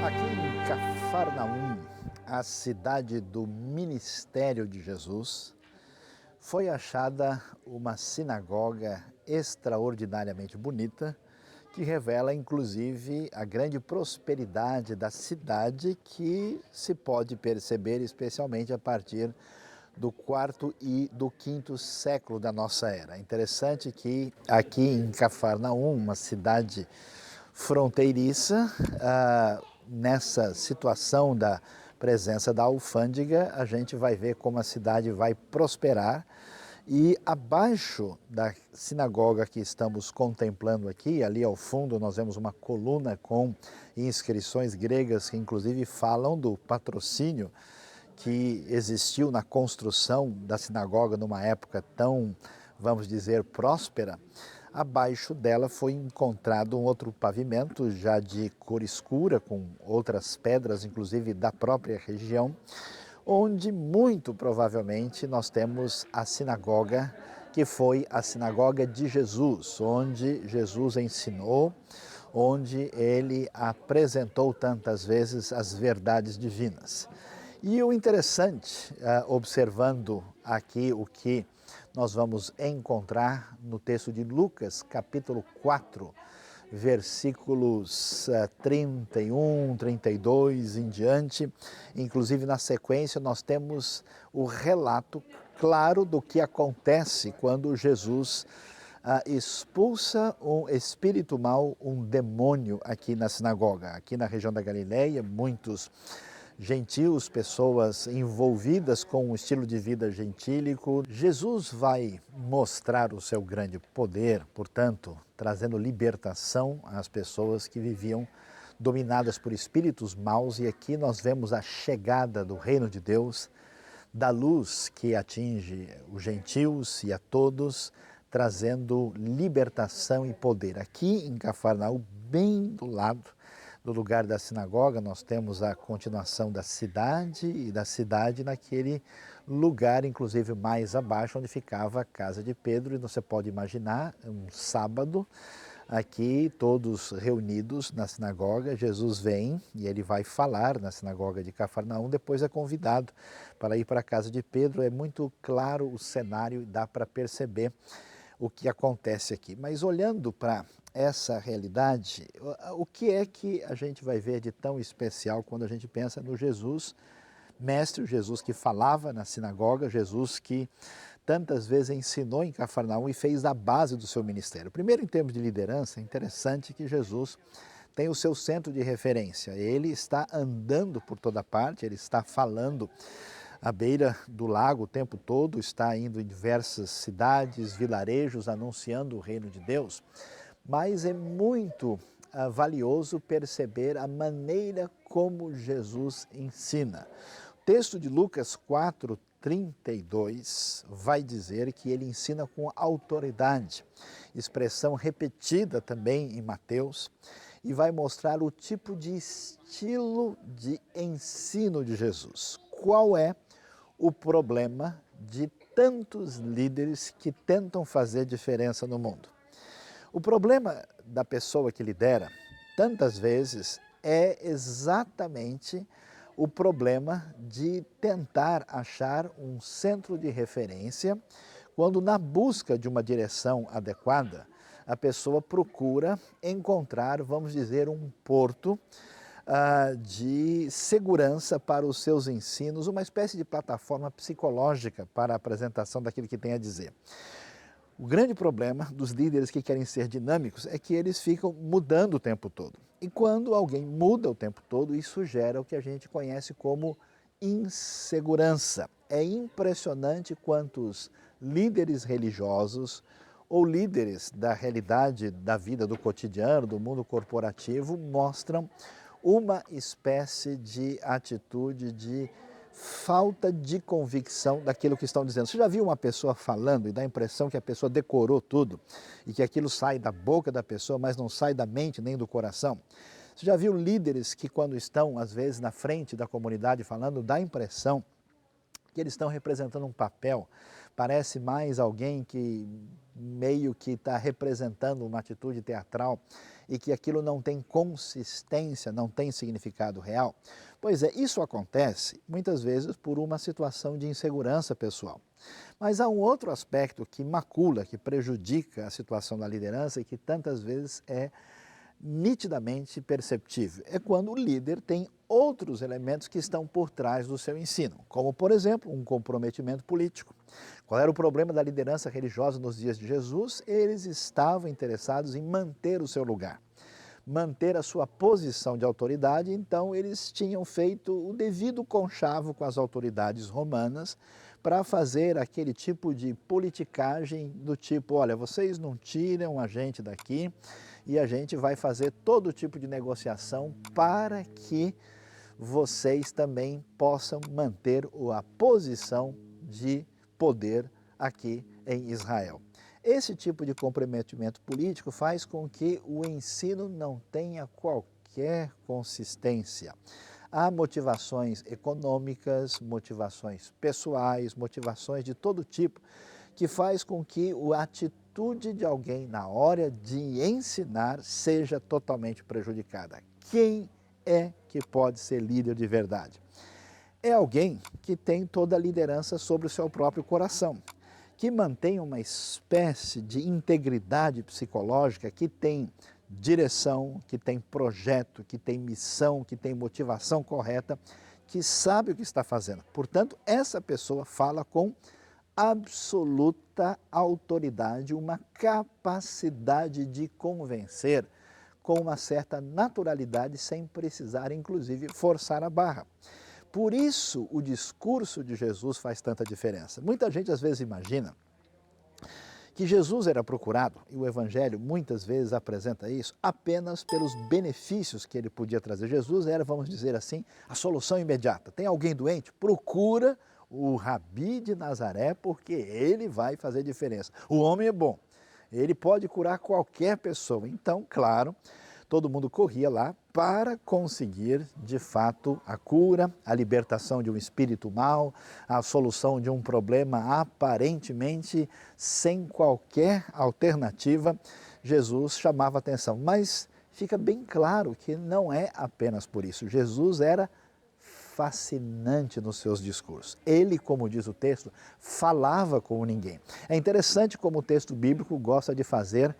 Aqui em Cafarnaum, a cidade do ministério de Jesus, foi achada uma sinagoga extraordinariamente bonita, que revela inclusive a grande prosperidade da cidade, que se pode perceber especialmente a partir do quarto e do quinto século da nossa era. Interessante que aqui em Cafarnaum, uma cidade fronteiriça, nessa situação da presença da alfândega, a gente vai ver como a cidade vai prosperar. E abaixo da sinagoga que estamos contemplando aqui, ali ao fundo, nós vemos uma coluna com inscrições gregas que inclusive falam do patrocínio que existiu na construção da sinagoga numa época tão, vamos dizer, próspera. Abaixo dela foi encontrado um outro pavimento, já de cor escura, com outras pedras, inclusive da própria região, onde muito provavelmente nós temos a sinagoga, que foi a sinagoga de Jesus, onde Jesus ensinou, onde ele apresentou tantas vezes as verdades divinas. E o interessante, observando aqui o que nós vamos encontrar no texto de Lucas, capítulo 4, versículos 31, 32 em diante, inclusive na sequência nós temos o relato claro do que acontece quando Jesus expulsa um espírito mau, um demônio aqui na sinagoga. Aqui na região da Galileia, muitos gentios, pessoas envolvidas com um estilo de vida gentílico. Jesus vai mostrar o seu grande poder, portanto, trazendo libertação às pessoas que viviam dominadas por espíritos maus, e aqui nós vemos a chegada do reino de Deus, da luz que atinge os gentios e a todos, trazendo libertação e poder. Aqui em Cafarnaum, bem do lado do lugar da sinagoga, nós temos a continuação da cidade, e da cidade naquele lugar, inclusive mais abaixo, onde ficava a casa de Pedro. E você pode imaginar, um sábado, aqui todos reunidos na sinagoga, Jesus vem e ele vai falar na sinagoga de Cafarnaum, depois é convidado para ir para a casa de Pedro. É muito claro o cenário, dá para perceber o que acontece aqui. Mas olhando para essa realidade, o que é que a gente vai ver de tão especial quando a gente pensa no Jesus mestre, o Jesus que falava na sinagoga, Jesus que tantas vezes ensinou em Cafarnaum e fez a base do seu ministério? Primeiro, em termos de liderança, é interessante que Jesus tem o seu centro de referência. Ele está andando por toda parte, ele está falando à beira do lago o tempo todo, está indo em diversas cidades, vilarejos, anunciando o reino de Deus. Mas é muito valioso perceber a maneira como Jesus ensina. O texto de Lucas 4, 32 vai dizer que ele ensina com autoridade, expressão repetida também em Mateus, e vai mostrar o tipo de estilo de ensino de Jesus. Qual é o problema de tantos líderes que tentam fazer diferença no mundo? O problema da pessoa que lidera, tantas vezes, é exatamente o problema de tentar achar um centro de referência, quando na busca de uma direção adequada, a pessoa procura encontrar, vamos dizer, um porto de segurança para os seus ensinos, uma espécie de plataforma psicológica para a apresentação daquilo que tem a dizer. O grande problema dos líderes que querem ser dinâmicos é que eles ficam mudando o tempo todo. E quando alguém muda o tempo todo, isso gera o que a gente conhece como insegurança. É impressionante quantos líderes religiosos ou líderes da realidade da vida do cotidiano, do mundo corporativo, mostram uma espécie de atitude de falta de convicção daquilo que estão dizendo. Você já viu uma pessoa falando e dá a impressão que a pessoa decorou tudo e que aquilo sai da boca da pessoa, mas não sai da mente nem do coração? Você já viu líderes que, quando estão às vezes na frente da comunidade falando, dá a impressão que eles estão representando um papel, parece mais alguém que meio que está representando uma atitude teatral e que aquilo não tem consistência, não tem significado real. Pois é, isso acontece muitas vezes por uma situação de insegurança pessoal. Mas há um outro aspecto que macula, que prejudica a situação da liderança e que tantas vezes é nitidamente perceptível. É quando o líder tem outros elementos que estão por trás do seu ensino, como, por exemplo, um comprometimento político. Qual era o problema da liderança religiosa nos dias de Jesus? Eles estavam interessados em manter o seu lugar, manter a sua posição de autoridade, então eles tinham feito o devido conchavo com as autoridades romanas para fazer aquele tipo de politicagem do tipo, olha, vocês não tiram a gente daqui e a gente vai fazer todo tipo de negociação para que vocês também possam manter a posição de poder aqui em Israel. Esse tipo de comprometimento político faz com que o ensino não tenha qualquer consistência. Há motivações econômicas, motivações pessoais, motivações de todo tipo, que faz com que a atitude de alguém na hora de ensinar seja totalmente prejudicada. Quem é que pode ser líder de verdade? É alguém que tem toda a liderança sobre o seu próprio coração, que mantém uma espécie de integridade psicológica, que tem direção, que tem projeto, que tem missão, que tem motivação correta, que sabe o que está fazendo. Portanto, essa pessoa fala com absoluta autoridade, uma capacidade de convencer com uma certa naturalidade, sem precisar, inclusive, forçar a barra. Por isso, o discurso de Jesus faz tanta diferença. Muita gente, às vezes, imagina que Jesus era procurado, e o Evangelho muitas vezes apresenta isso, apenas pelos benefícios que ele podia trazer. Jesus era, vamos dizer assim, a solução imediata. Tem alguém doente? Procura o Rabi de Nazaré, porque ele vai fazer diferença. O homem é bom, ele pode curar qualquer pessoa. Então, claro, todo mundo corria lá para conseguir, de fato, a cura, a libertação de um espírito mau, a solução de um problema aparentemente sem qualquer alternativa. Jesus chamava atenção, mas fica bem claro que não é apenas por isso. Jesus era fascinante nos seus discursos. Ele, como diz o texto, falava como ninguém. É interessante como o texto bíblico gosta de fazer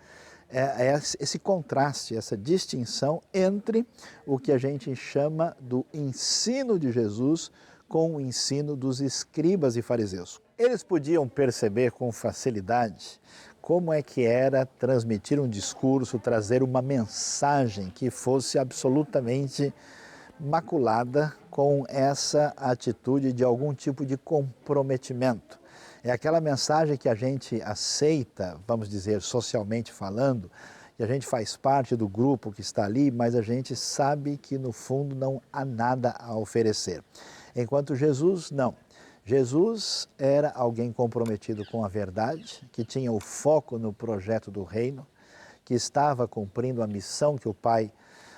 esse contraste, essa distinção entre o que a gente chama do ensino de Jesus com o ensino dos escribas e fariseus. Eles podiam perceber com facilidade como é que era transmitir um discurso, trazer uma mensagem que fosse absolutamente maculada com essa atitude de algum tipo de comprometimento. É aquela mensagem que a gente aceita, vamos dizer, socialmente falando, que a gente faz parte do grupo que está ali, mas a gente sabe que no fundo não há nada a oferecer. Enquanto Jesus, não. Jesus era alguém comprometido com a verdade, que tinha o foco no projeto do reino, que estava cumprindo a missão que o Pai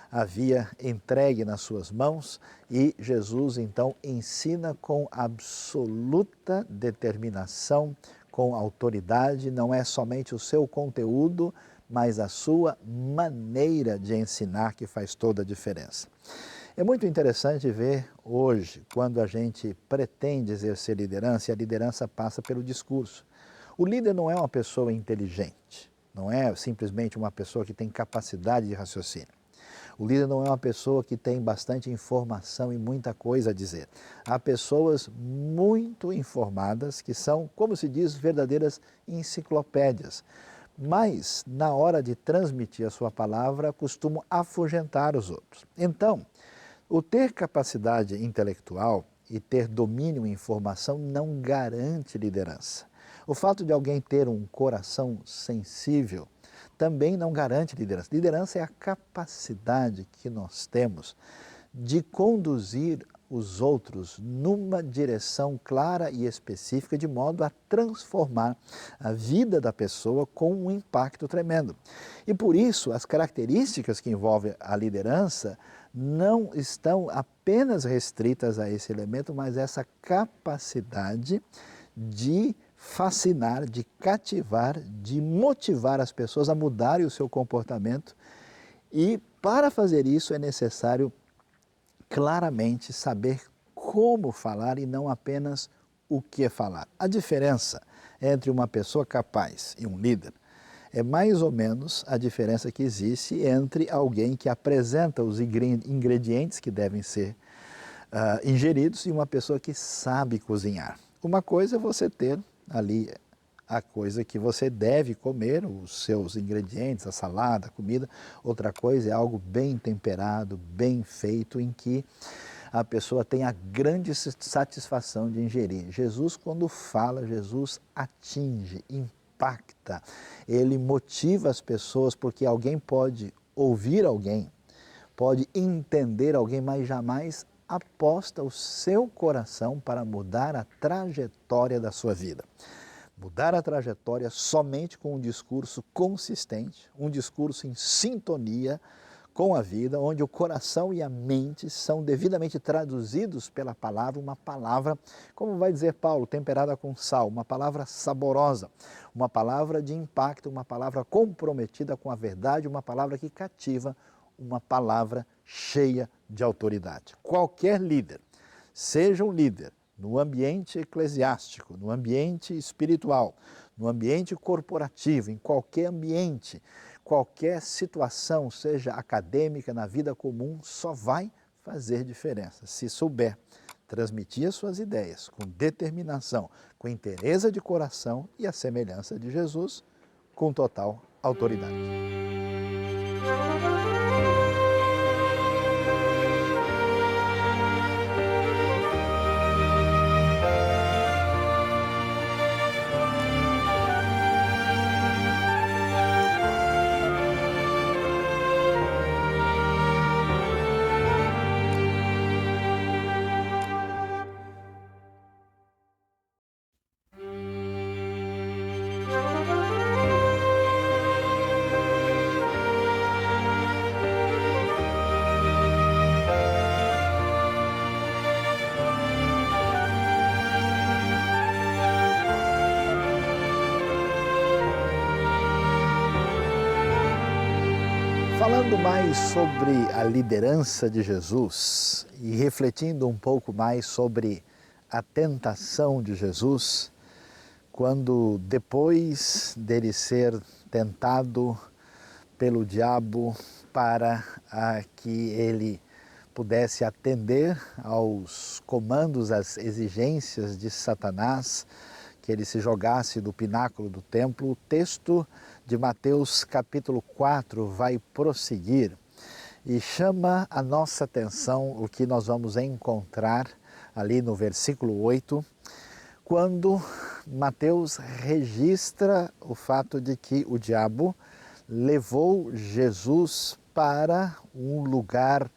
havia entregue nas suas mãos, e Jesus então ensina com absoluta determinação, com autoridade. Não é somente o seu conteúdo, mas a sua maneira de ensinar que faz toda a diferença. É muito interessante ver hoje, quando a gente pretende exercer liderança, e a liderança passa pelo discurso. O líder não é uma pessoa inteligente, não é simplesmente uma pessoa que tem capacidade de raciocínio. O líder não é uma pessoa que tem bastante informação e muita coisa a dizer. Há pessoas muito informadas que são, como se diz, verdadeiras enciclopédias. Mas, na hora de transmitir a sua palavra, costumam afugentar os outros. Então, o ter capacidade intelectual e ter domínio em informação não garante liderança. O fato de alguém ter um coração sensível também não garante liderança. Liderança é a capacidade que nós temos de conduzir os outros numa direção clara e específica, de modo a transformar a vida da pessoa com um impacto tremendo. E por isso, as características que envolvem a liderança não estão apenas restritas a esse elemento, mas essa capacidade de fascinar, de cativar, de motivar as pessoas a mudarem o seu comportamento. E para fazer isso é necessário claramente saber como falar e não apenas o que falar. A diferença entre uma pessoa capaz e um líder é mais ou menos a diferença que existe entre alguém que apresenta os ingredientes que devem ser ingeridos e uma pessoa que sabe cozinhar. Uma coisa é você ter ali a coisa que você deve comer, os seus ingredientes, a salada, a comida. Outra coisa é algo bem temperado, bem feito, em que a pessoa tem a grande satisfação de ingerir. Jesus, quando fala, Jesus atinge, impacta, ele motiva as pessoas, porque alguém pode ouvir alguém, pode entender alguém, mas jamais aposta o seu coração para mudar a trajetória da sua vida. Mudar a trajetória somente com um discurso consistente, um discurso em sintonia com a vida, onde o coração e a mente são devidamente traduzidos pela palavra, uma palavra, como vai dizer Paulo, temperada com sal, uma palavra saborosa, uma palavra de impacto, uma palavra comprometida com a verdade, uma palavra que cativa, uma palavra cheia de autoridade. Qualquer líder, seja um líder no ambiente eclesiástico, no ambiente espiritual, no ambiente corporativo, em qualquer ambiente, qualquer situação, seja acadêmica, na vida comum, só vai fazer diferença se souber transmitir as suas ideias com determinação, com inteireza de coração e a semelhança de Jesus, com total autoridade. Falando mais sobre a liderança de Jesus e refletindo um pouco mais sobre a tentação de Jesus, quando depois dele ser tentado pelo diabo para que ele pudesse atender aos comandos, às exigências de Satanás, que ele se jogasse do pináculo do templo, o texto de Mateus capítulo 4 vai prosseguir e chama a nossa atenção o que nós vamos encontrar ali no versículo 8, quando Mateus registra o fato de que o diabo levou Jesus para um lugar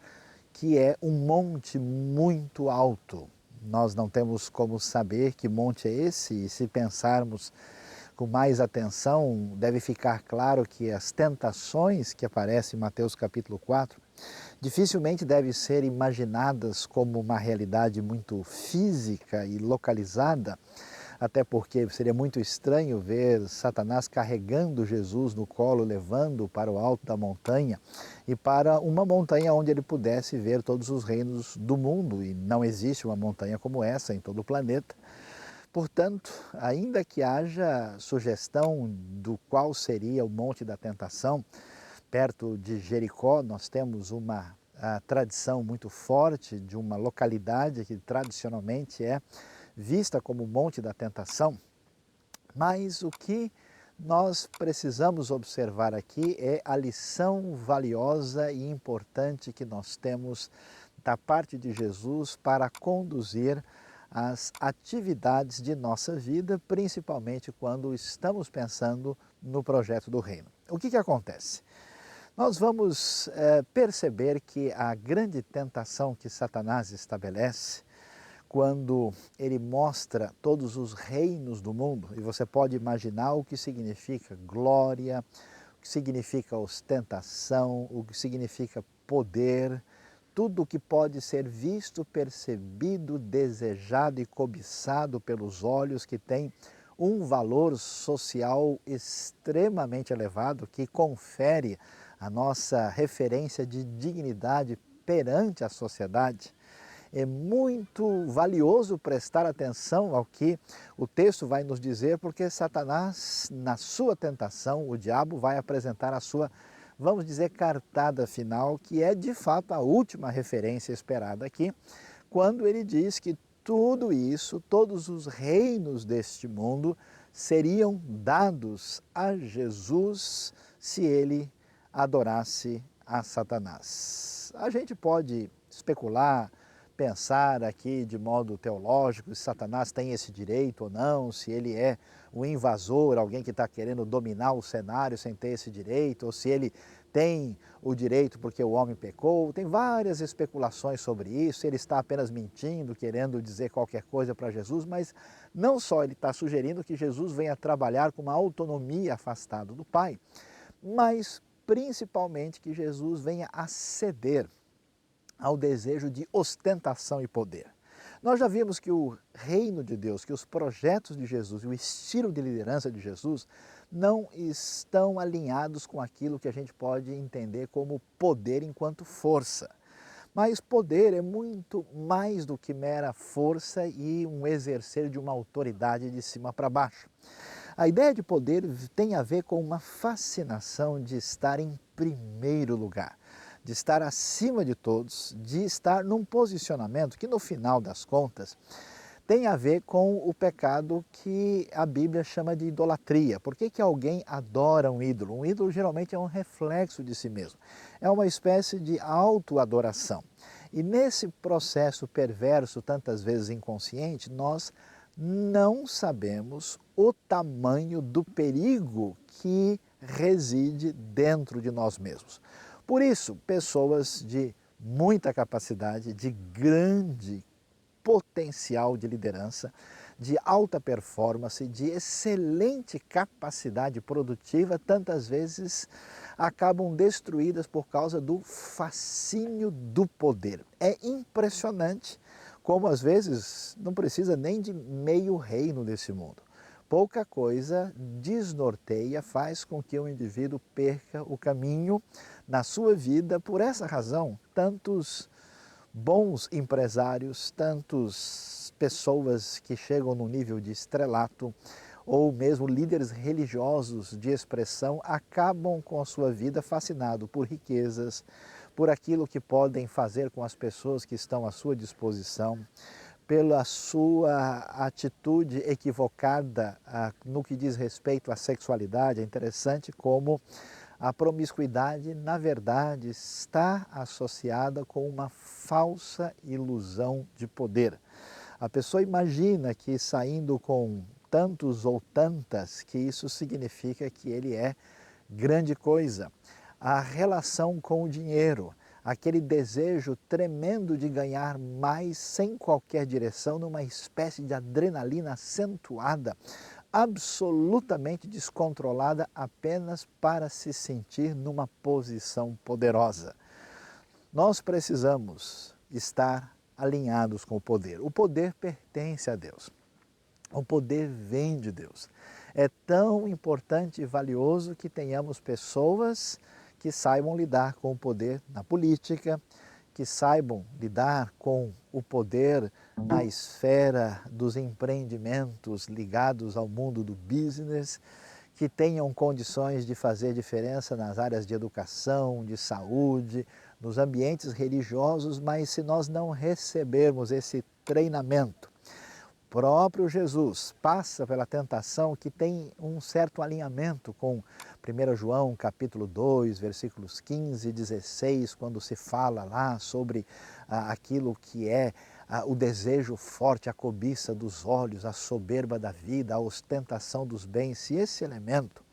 que é um monte muito alto. Nós não temos como saber que monte é esse, e se pensarmos com mais atenção, deve ficar claro que as tentações que aparecem em Mateus capítulo 4 dificilmente devem ser imaginadas como uma realidade muito física e localizada, até porque seria muito estranho ver Satanás carregando Jesus no colo, levando-o para o alto da montanha e para uma montanha onde ele pudesse ver todos os reinos do mundo, e não existe uma montanha como essa em todo o planeta. Portanto, ainda que haja sugestão do qual seria o Monte da Tentação, perto de Jericó, nós temos uma tradição muito forte de uma localidade que tradicionalmente é vista como o Monte da Tentação. Mas o que nós precisamos observar aqui é a lição valiosa e importante que nós temos da parte de Jesus para conduzir as atividades de nossa vida, principalmente quando estamos pensando no projeto do reino. O que acontece? Nós vamos perceber que a grande tentação que Satanás estabelece, quando ele mostra todos os reinos do mundo, e você pode imaginar o que significa glória, o que significa ostentação, o que significa poder, tudo o que pode ser visto, percebido, desejado e cobiçado pelos olhos, que tem um valor social extremamente elevado que confere a nossa referência de dignidade perante a sociedade. É muito valioso prestar atenção ao que o texto vai nos dizer, porque Satanás, na sua tentação, o diabo vai apresentar a sua, vamos dizer, cartada final, que é de fato a última referência esperada aqui, quando ele diz que tudo isso, todos os reinos deste mundo, seriam dados a Jesus se ele adorasse a Satanás. A gente pode especular, pensar aqui de modo teológico se Satanás tem esse direito ou não, se ele é um invasor, alguém que está querendo dominar o cenário sem ter esse direito, ou se ele tem o direito porque o homem pecou. Tem várias especulações sobre isso, ele está apenas mentindo, querendo dizer qualquer coisa para Jesus, mas não só ele está sugerindo que Jesus venha trabalhar com uma autonomia afastada do Pai, mas principalmente que Jesus venha a ceder ao desejo de ostentação e poder. Nós já vimos que o reino de Deus, que os projetos de Jesus e o estilo de liderança de Jesus não estão alinhados com aquilo que a gente pode entender como poder enquanto força. Mas poder é muito mais do que mera força e um exercer de uma autoridade de cima para baixo. A ideia de poder tem a ver com uma fascinação de estar em primeiro lugar, de estar acima de todos, de estar num posicionamento que no final das contas tem a ver com o pecado que a Bíblia chama de idolatria. Por que que alguém adora um ídolo? Um ídolo geralmente é um reflexo de si mesmo, é uma espécie de autoadoração. E nesse processo perverso, tantas vezes inconsciente, nós não sabemos o tamanho do perigo que reside dentro de nós mesmos. Por isso, pessoas de muita capacidade, de grande potencial de liderança, de alta performance, de excelente capacidade produtiva, tantas vezes acabam destruídas por causa do fascínio do poder. É impressionante como às vezes não precisa nem de meio reino desse mundo. Pouca coisa desnorteia, faz com que o indivíduo perca o caminho na sua vida. Por essa razão, tantos bons empresários, tantas pessoas que chegam no nível de estrelato, ou mesmo líderes religiosos de expressão, acabam com a sua vida fascinado por riquezas, por aquilo que podem fazer com as pessoas que estão à sua disposição, pela sua atitude equivocada no que diz respeito à sexualidade. É interessante como a promiscuidade, na verdade, está associada com uma falsa ilusão de poder. A pessoa imagina que saindo com tantos ou tantas, que isso significa que ele é grande coisa. A relação com o dinheiro, aquele desejo tremendo de ganhar mais sem qualquer direção, numa espécie de adrenalina acentuada, absolutamente descontrolada apenas para se sentir numa posição poderosa. Nós precisamos estar alinhados com o poder. O poder pertence a Deus. O poder vem de Deus. É tão importante e valioso que tenhamos pessoas que saibam lidar com o poder na política, que saibam lidar com o poder na esfera dos empreendimentos ligados ao mundo do business, que tenham condições de fazer diferença nas áreas de educação, de saúde, nos ambientes religiosos, mas se nós não recebermos esse treinamento, próprio Jesus passa pela tentação que tem um certo alinhamento com 1 João capítulo 2, versículos 15 e 16, quando se fala lá sobre aquilo que é o desejo forte, a cobiça dos olhos, a soberba da vida, a ostentação dos bens. Se esse elemento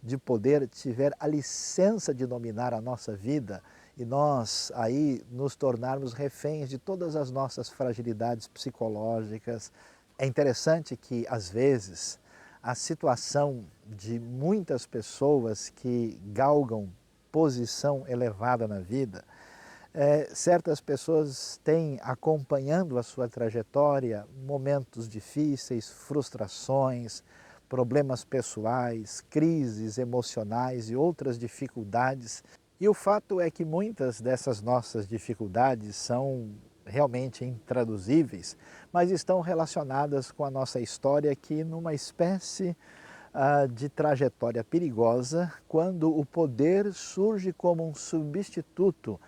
de poder tiver a licença de dominar a nossa vida e nós aí nos tornarmos reféns de todas as nossas fragilidades psicológicas, é interessante que, às vezes, a situação de muitas pessoas que galgam posição elevada na vida, certas pessoas têm, acompanhando a sua trajetória, momentos difíceis, frustrações, problemas pessoais, crises emocionais e outras dificuldades. E o fato é que muitas dessas nossas dificuldades são realmente intraduzíveis, mas estão relacionadas com a nossa história aqui numa espécie de trajetória perigosa, quando o poder surge como um substituto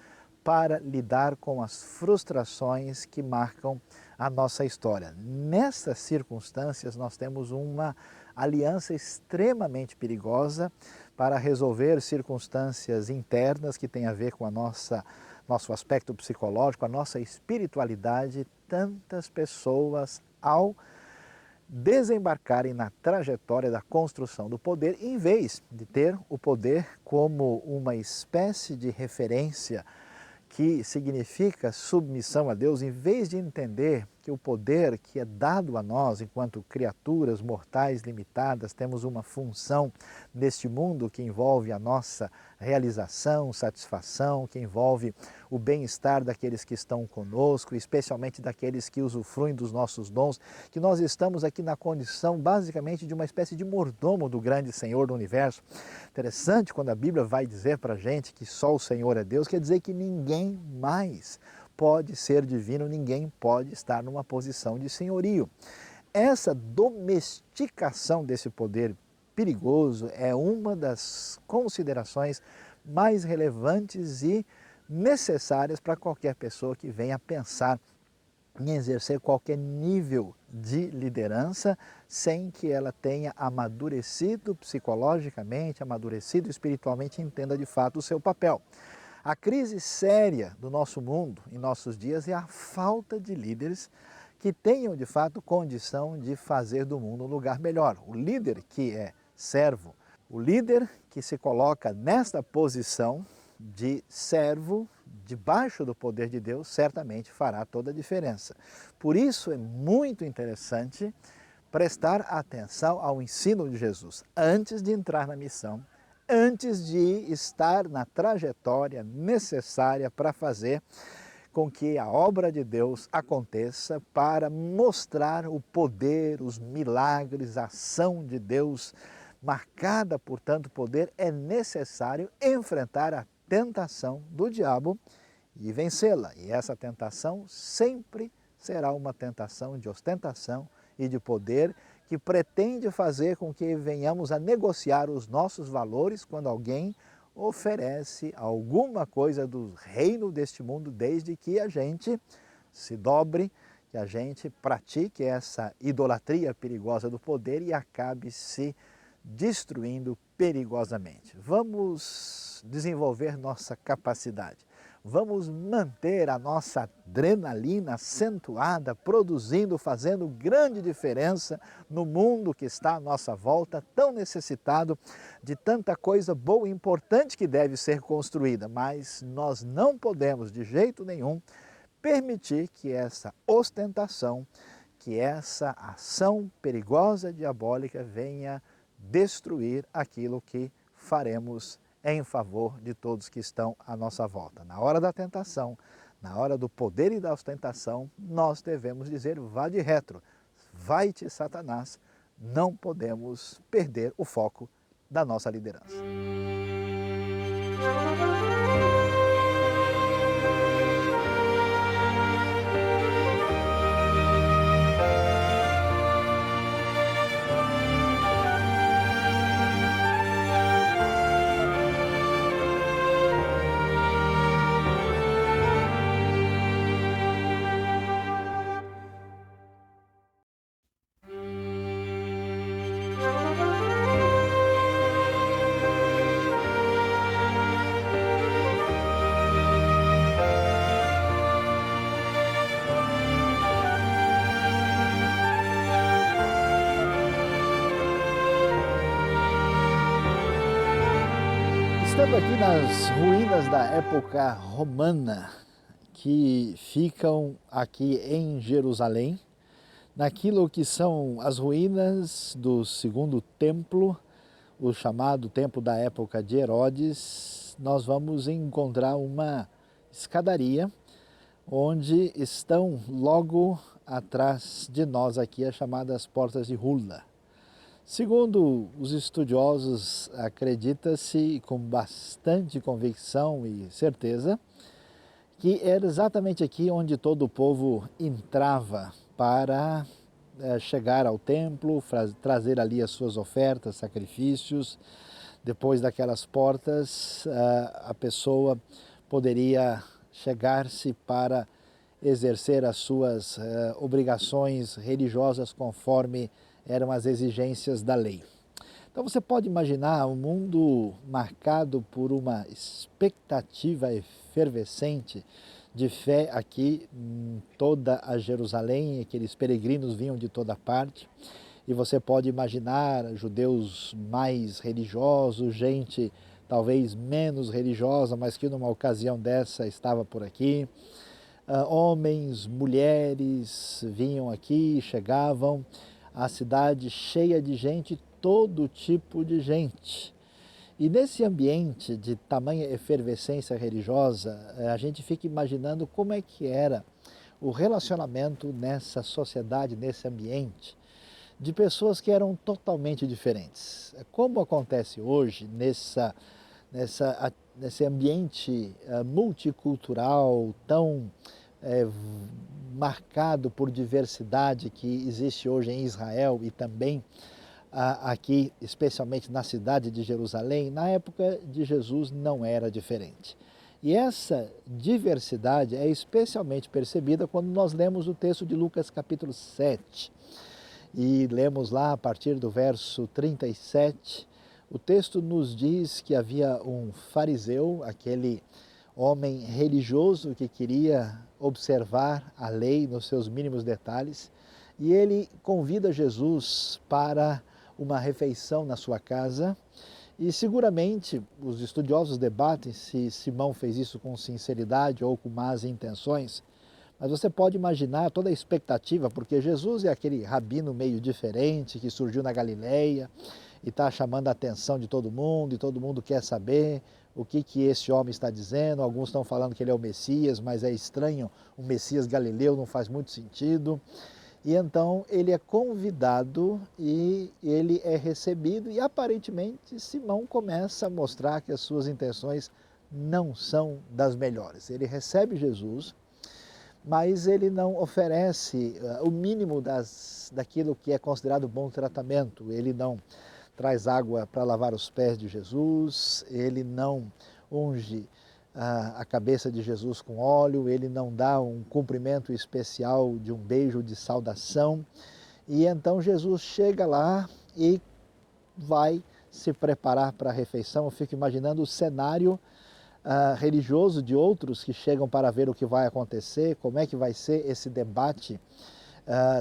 para lidar com as frustrações que marcam a nossa história. Nessas circunstâncias, nós temos uma aliança extremamente perigosa para resolver circunstâncias internas que têm a ver com nosso aspecto psicológico, a nossa espiritualidade. Tantas pessoas, ao desembarcarem na trajetória da construção do poder, em vez de ter o poder como uma espécie de referência que significa submissão a Deus, em vez de entender que o poder que é dado a nós enquanto criaturas mortais limitadas, temos uma função neste mundo que envolve a nossa realização, satisfação, que envolve o bem-estar daqueles que estão conosco, especialmente daqueles que usufruem dos nossos dons, que nós estamos aqui na condição basicamente de uma espécie de mordomo do grande Senhor do universo. Interessante quando a Bíblia vai dizer para a gente que só o Senhor é Deus, quer dizer que ninguém mais pode ser divino, ninguém pode estar numa posição de senhorio. Essa domesticação desse poder perigoso é uma das considerações mais relevantes e necessárias para qualquer pessoa que venha pensar em exercer qualquer nível de liderança sem que ela tenha amadurecido psicologicamente, amadurecido espiritualmente e entenda de fato o seu papel. A crise séria do nosso mundo em nossos dias é a falta de líderes que tenham de fato condição de fazer do mundo um lugar melhor. O líder que é servo, o líder que se coloca nesta posição de servo, debaixo do poder de Deus, certamente fará toda a diferença. Por isso é muito interessante prestar atenção ao ensino de Jesus antes de entrar na missão, antes de estar na trajetória necessária para fazer com que a obra de Deus aconteça, para mostrar o poder, os milagres, a ação de Deus marcada por tanto poder. É necessário enfrentar a tentação do diabo e vencê-la. E essa tentação sempre será uma tentação de ostentação e de poder, que pretende fazer com que venhamos a negociar os nossos valores quando alguém oferece alguma coisa do reino deste mundo, desde que a gente se dobre, que a gente pratique essa idolatria perigosa do poder e acabe se destruindo perigosamente. Vamos desenvolver nossa capacidade. Vamos manter a nossa adrenalina acentuada, produzindo, fazendo grande diferença no mundo que está à nossa volta, tão necessitado de tanta coisa boa e importante que deve ser construída. Mas nós não podemos, de jeito nenhum, permitir que essa ostentação, que essa ação perigosa, diabólica, venha destruir aquilo que faremos em favor de todos que estão à nossa volta. Na hora da tentação, na hora do poder e da ostentação, nós devemos dizer: vá de retro, vai-te Satanás, não podemos perder o foco da nossa liderança. Estando aqui nas ruínas da época romana, que ficam aqui em Jerusalém, naquilo que são as ruínas do segundo templo, o chamado templo da época de Herodes, nós vamos encontrar uma escadaria onde estão logo atrás de nós aqui as chamadas portas de Hula. Segundo os estudiosos, acredita-se com bastante convicção e certeza que era exatamente aqui onde todo o povo entrava para chegar ao templo, trazer ali as suas ofertas, sacrifícios. Depois daquelas portas, a pessoa poderia chegar-se para exercer as suas obrigações religiosas conforme eram as exigências da lei. Então você pode imaginar um mundo marcado por uma expectativa efervescente de fé aqui em toda a Jerusalém. Aqueles peregrinos vinham de toda parte, e você pode imaginar judeus mais religiosos, gente talvez menos religiosa, mas que numa ocasião dessa estava por aqui. Homens, mulheres vinham aqui, chegavam, a cidade cheia de gente, todo tipo de gente. E nesse ambiente de tamanha efervescência religiosa, a gente fica imaginando como é que era o relacionamento nessa sociedade, nesse ambiente, de pessoas que eram totalmente diferentes. Como acontece hoje nesse ambiente multicultural tão marcado por diversidade que existe hoje em Israel e também aqui, especialmente na cidade de Jerusalém, na época de Jesus não era diferente. E essa diversidade é especialmente percebida quando nós lemos o texto de Lucas capítulo 7. E lemos lá a partir do verso 37, o texto nos diz que havia um fariseu, aquele homem religioso que queria observar a lei nos seus mínimos detalhes, e ele convida Jesus para uma refeição na sua casa. E seguramente os estudiosos debatem se Simão fez isso com sinceridade ou com más intenções, mas você pode imaginar toda a expectativa, porque Jesus é aquele rabino meio diferente que surgiu na Galileia e está chamando a atenção de todo mundo, e todo mundo quer saber o que esse homem está dizendo. Alguns estão falando que ele é o Messias, mas é estranho, o Messias galileu não faz muito sentido. E então ele é convidado e ele é recebido, e aparentemente Simão começa a mostrar que as suas intenções não são das melhores. Ele recebe Jesus, mas ele não oferece o mínimo daquilo que é considerado bom tratamento. Ele não traz água para lavar os pés de Jesus, ele não unge a cabeça de Jesus com óleo, ele não dá um cumprimento especial de um beijo de saudação. E então Jesus chega lá e vai se preparar para a refeição. Eu fico imaginando o cenário religioso de outros que chegam para ver o que vai acontecer, como é que vai ser esse debate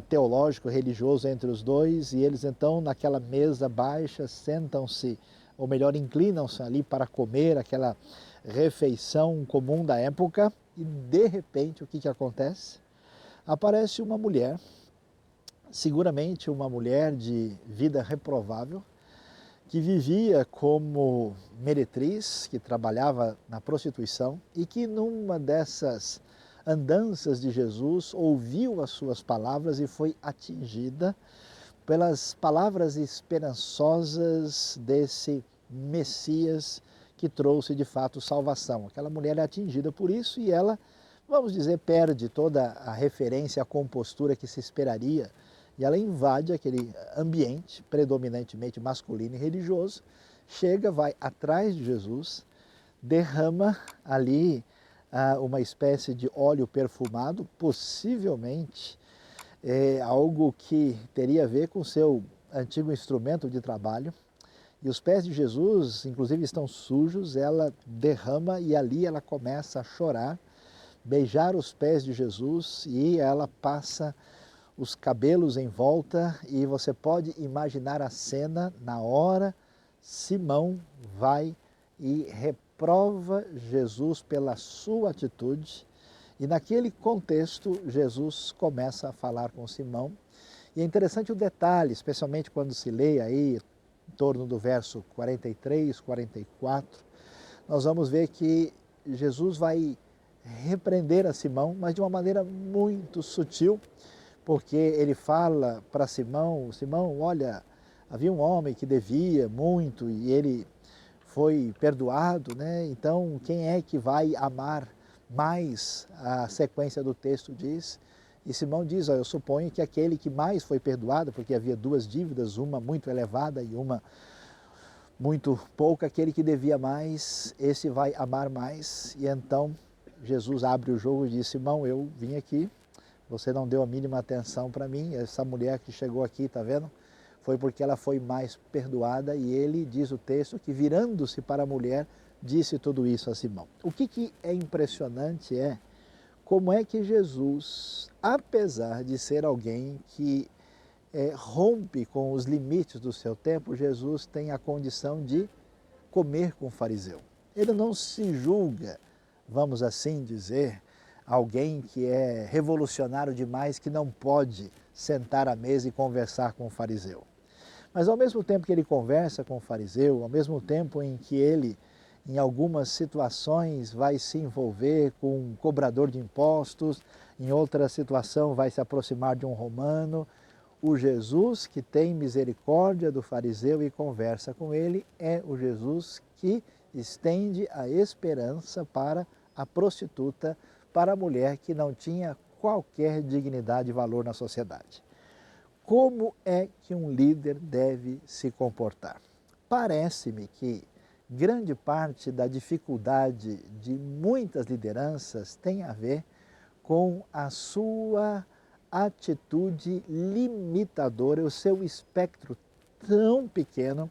teológico, religioso entre os dois. E eles então naquela mesa baixa sentam-se, ou melhor, inclinam-se ali para comer aquela refeição comum da época. E de repente o que acontece? Aparece uma mulher, seguramente uma mulher de vida reprovável, que vivia como meretriz, que trabalhava na prostituição e que numa dessas andanças de Jesus ouviu as suas palavras e foi atingida pelas palavras esperançosas desse Messias que trouxe de fato salvação. Aquela mulher é atingida por isso e ela, vamos dizer, perde toda a referência, a compostura que se esperaria, e ela invade aquele ambiente predominantemente masculino e religioso, chega, vai atrás de Jesus, derrama ali uma espécie de óleo perfumado, possivelmente algo que teria a ver com o seu antigo instrumento de trabalho. E os pés de Jesus, inclusive, estão sujos. Ela derrama e ali ela começa a chorar, beijar os pés de Jesus, e ela passa os cabelos em volta, e você pode imaginar a cena. Na hora, Simão vai e reprova Jesus pela sua atitude, e naquele contexto Jesus começa a falar com Simão. E é interessante o detalhe, especialmente quando se lê aí em torno do verso 43, 44, nós vamos ver que Jesus vai repreender a Simão, mas de uma maneira muito sutil, porque ele fala para Simão: Simão, olha, Havia um homem que devia muito e ele foi perdoado, né? Então, quem é que vai amar mais? A sequência do texto diz. E Simão diz, ó, eu suponho que aquele que mais foi perdoado, porque havia duas dívidas, uma muito elevada e uma muito pouca, aquele que devia mais, esse vai amar mais. E então Jesus abre o jogo e diz, Simão, eu vim aqui, você não deu a mínima atenção para mim, essa mulher que chegou aqui, está vendo? Foi porque ela foi mais perdoada e ele, diz o texto, que virando-se para a mulher, disse tudo isso a Simão. O que é impressionante é como é que Jesus, apesar de ser alguém que rompe com os limites do seu tempo, Jesus tem a condição de comer com o fariseu. Ele não se julga, vamos assim dizer, alguém que é revolucionário demais, que não pode sentar à mesa e conversar com o fariseu. Mas ao mesmo tempo que ele conversa com o fariseu, ao mesmo tempo em que ele, em algumas situações, vai se envolver com um cobrador de impostos, em outra situação vai se aproximar de um romano, o Jesus que tem misericórdia do fariseu e conversa com ele é o Jesus que estende a esperança para a prostituta, para a mulher que não tinha qualquer dignidade e valor na sociedade. Como é que um líder deve se comportar? Parece-me que grande parte da dificuldade de muitas lideranças tem a ver com a sua atitude limitadora, o seu espectro tão pequeno,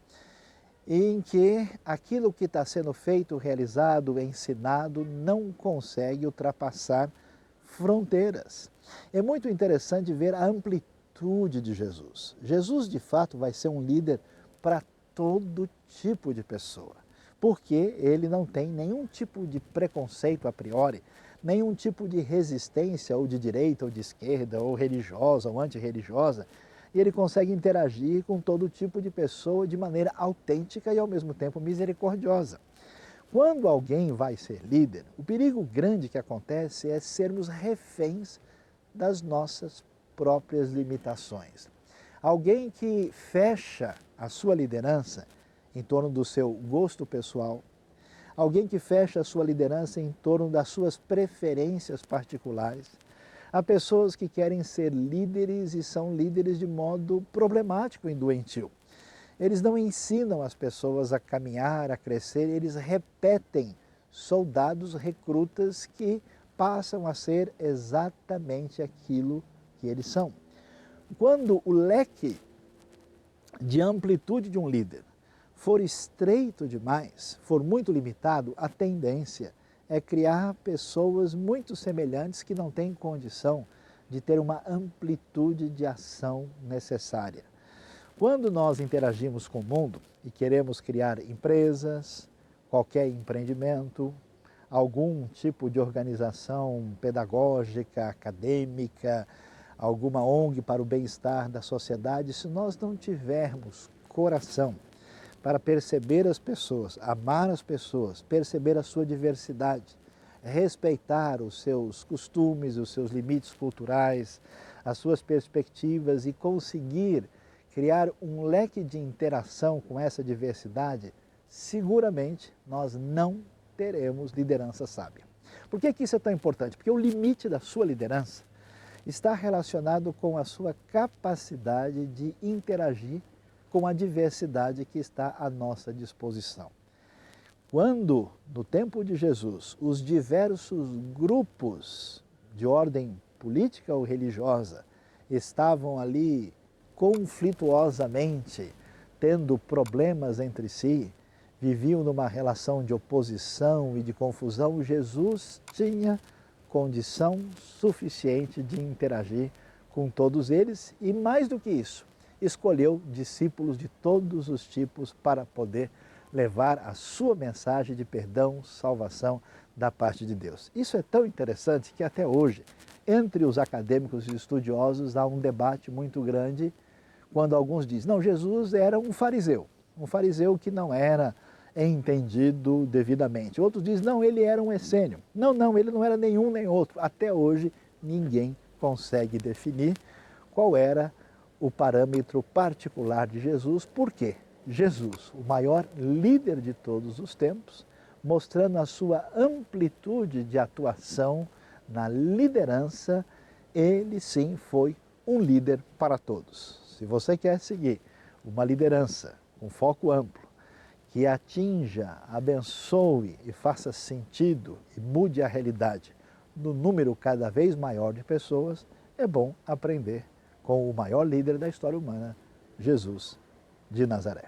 em que aquilo que está sendo feito, realizado, ensinado, não consegue ultrapassar fronteiras. É muito interessante ver a amplitude de Jesus. Jesus, de fato, vai ser um líder para todo tipo de pessoa, porque ele não tem nenhum tipo de preconceito a priori, nenhum tipo de resistência ou de direita ou de esquerda, ou religiosa ou antirreligiosa, e ele consegue interagir com todo tipo de pessoa de maneira autêntica e ao mesmo tempo misericordiosa. Quando alguém vai ser líder, o perigo grande que acontece é sermos reféns das nossas próprias limitações. Alguém que fecha a sua liderança em torno do seu gosto pessoal, alguém que fecha a sua liderança em torno das suas preferências particulares. Há pessoas que querem ser líderes e são líderes de modo problemático e doentio. Eles não ensinam as pessoas a caminhar, a crescer, eles repetem soldados, recrutas que passam a ser exatamente aquilo que eles são. Quando o leque de amplitude de um líder for estreito demais, for muito limitado, a tendência é criar pessoas muito semelhantes que não têm condição de ter uma amplitude de ação necessária. Quando nós interagimos com o mundo e queremos criar empresas, qualquer empreendimento, algum tipo de organização pedagógica, acadêmica, alguma ONG para o bem-estar da sociedade, se nós não tivermos coração para perceber as pessoas, amar as pessoas, perceber a sua diversidade, respeitar os seus costumes, os seus limites culturais, as suas perspectivas e conseguir criar um leque de interação com essa diversidade, seguramente nós não teremos liderança sábia. Por que isso é tão importante? Porque o limite da sua liderança está relacionado com a sua capacidade de interagir com a diversidade que está à nossa disposição. Quando, no tempo de Jesus, os diversos grupos de ordem política ou religiosa estavam ali conflituosamente, tendo problemas entre si, viviam numa relação de oposição e de confusão, Jesus tinha condição suficiente de interagir com todos eles e, mais do que isso, escolheu discípulos de todos os tipos para poder levar a sua mensagem de perdão, salvação da parte de Deus. Isso é tão interessante que até hoje, entre os acadêmicos e estudiosos, há um debate muito grande quando alguns dizem, não, Jesus era um fariseu que não era entendido devidamente. Outros dizem, não, ele era um essênio. Não, ele não era nenhum nem outro. Até hoje, ninguém consegue definir qual era o parâmetro particular de Jesus. Por quê? Jesus, o maior líder de todos os tempos, mostrando a sua amplitude de atuação na liderança, ele sim foi um líder para todos. Se você quer seguir uma liderança com foco amplo, que atinja, abençoe e faça sentido e mude a realidade no número cada vez maior de pessoas, é bom aprender com o maior líder da história humana, Jesus de Nazaré.